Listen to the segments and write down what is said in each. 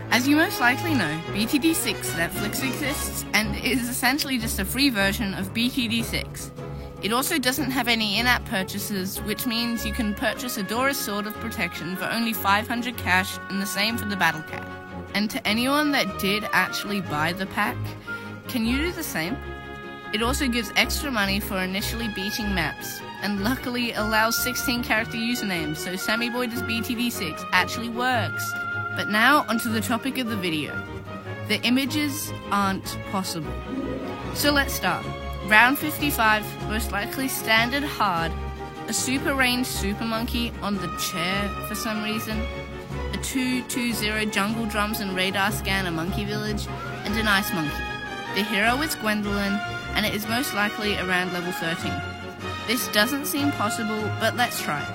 As you most likely know, BTD6 Netflix exists and is essentially just a free version of BTD6. It also doesn't have any in-app purchases, which means you can purchase Adora's Sword of Protection for only 500 cash, and the same for the Battle Cat. And to anyone that did actually buy the pack, can you do the same? It also gives extra money for initially beating maps, and luckily allows 16 character usernames, so Sammyboy does BTD6 actually works. But now onto the topic of the video. The images aren't possible. So let's start. Round 55, most likely standard hard, a super range super monkey on the chair for some reason, a 2-2-0 jungle drums and radar scanner monkey village, and an ice monkey. The hero is Gwendolyn, and it is most likely around level 13. This doesn't seem possible, but let's try it.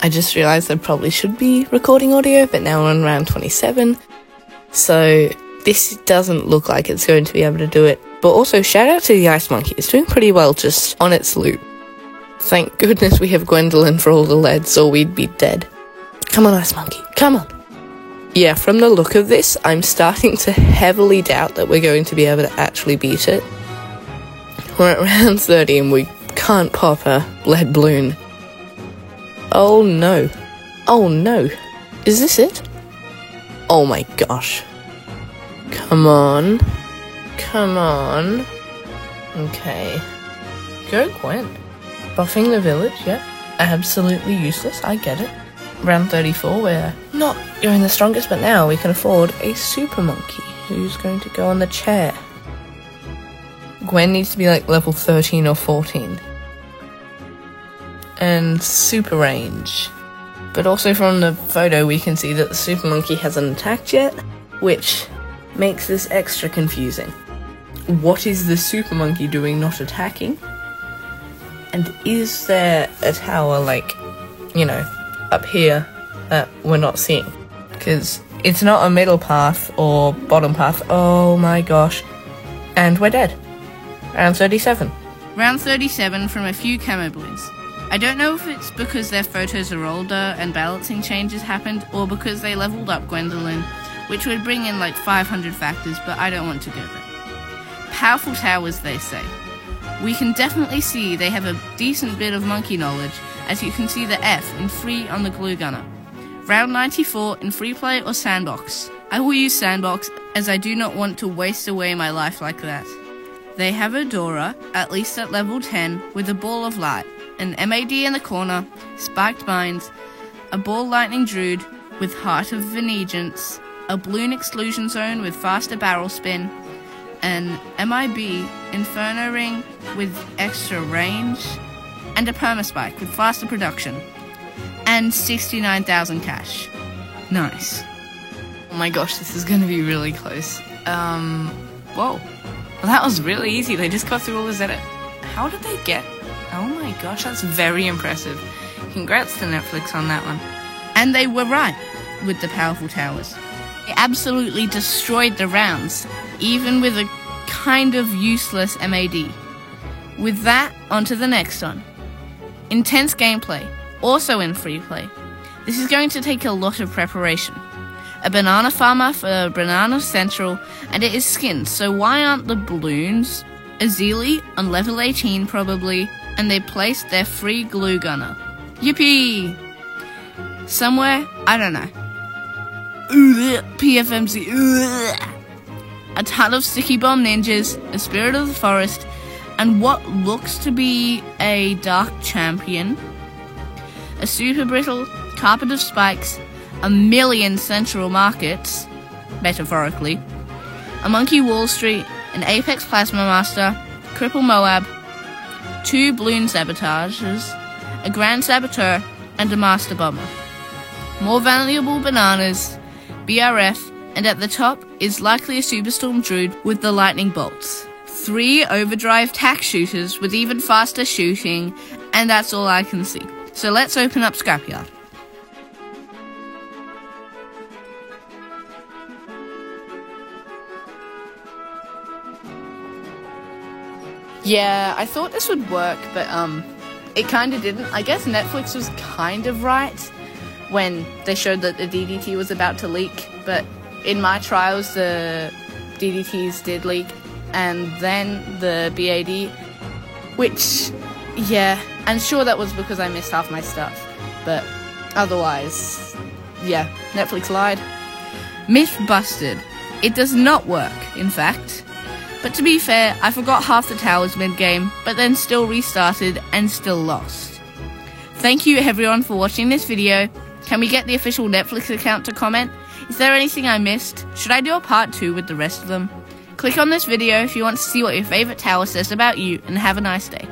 I just realised I probably should be recording audio, but now we're on round 27. So this doesn't look like it's going to be able to do it. But also, shout out to the Ice Monkey. It's doing pretty well just on its loop. Thank goodness we have Gwendolyn for all the leads, or we'd be dead. Come on, Ice Monkey, come on. Yeah, from the look of this, I'm starting to heavily doubt that we're going to be able to actually beat it. We're at round 30 and we can't pop a lead balloon. Oh no. Oh no. Is this it? Oh my gosh. Come on. Come on. Okay. Go Gwen. Buffing the village, yeah. Absolutely useless, I get it. Round 34, we're not going the strongest, but now we can afford a super monkey who's going to go on the chair. Gwen needs to be like level 13 or 14. And super range. But also from the photo we can see that the super monkey hasn't attacked yet, which makes this extra confusing. What is the super monkey doing not attacking? And is there a tower, like, you know, up here that we're not seeing? Because it's not a middle path or bottom path. Oh my gosh. And we're dead. Round 37. Round 37 from a few camo balloons. I don't know if it's because their photos are older and balancing changes happened, or because they leveled up Gwendolyn, which would bring in like 500 factors, but I don't want to go there. Powerful towers, they say. We can definitely see they have a decent bit of monkey knowledge, as you can see the F in free on the glue gunner. Round 94 in free play or sandbox. I will use sandbox, as I do not want to waste away my life like that. They have Adora, at least at level 10, with a ball of light, an MAD in the corner, spiked mines, a ball lightning druid with Heart of Vengeance, a balloon exclusion zone with faster barrel spin, an MIB Inferno ring with extra range, and a permaspike with faster production, and 69,000 cash. Nice. Oh my gosh, this is going to be really close. Whoa. Well, that was really easy. They just got through all the edit. How did they get? Oh my gosh, that's very impressive. Congrats to Netflix on that one. And they were right with the powerful towers. They absolutely destroyed the rounds, even with a kind of useless MAD. With that, on to the next one. Intense gameplay, also in free play. This is going to take a lot of preparation. A banana farmer for Banana Central, and it is skinned, so why aren't the balloons? Azili on level 18 probably, and they placed their free glue gunner. Yippee! Somewhere, I don't know. PFMC. A ton of sticky bomb ninjas, a spirit of the forest, and what looks to be a dark champion. A super brittle carpet of spikes, a million central markets, metaphorically, a monkey Wall Street, an Apex Plasma Master, Cripple Moab, 2 balloon sabotages, a Grand Saboteur, and a Master Bomber. More valuable bananas, BRF, and at the top is likely a Superstorm Druid with the lightning bolts. 3 overdrive tack shooters with even faster shooting, and that's all I can see. So let's open up Scrapyard. Yeah, I thought this would work, but it kind of didn't. I guess Netflix was kind of right when they showed that the DDT was about to leak, but in my trials the DDTs did leak, and then the BAD, which, yeah, I'm sure that was because I missed half my stuff, but otherwise, yeah, Netflix lied. Myth busted. It does not work, in fact. But to be fair, I forgot half the towers mid-game, but then still restarted and still lost. Thank you everyone for watching this video. Can we get the official Netflix account to comment? Is there anything I missed? Should I do a part 2 with the rest of them? Click on this video if you want to see what your favourite tower says about you, and have a nice day.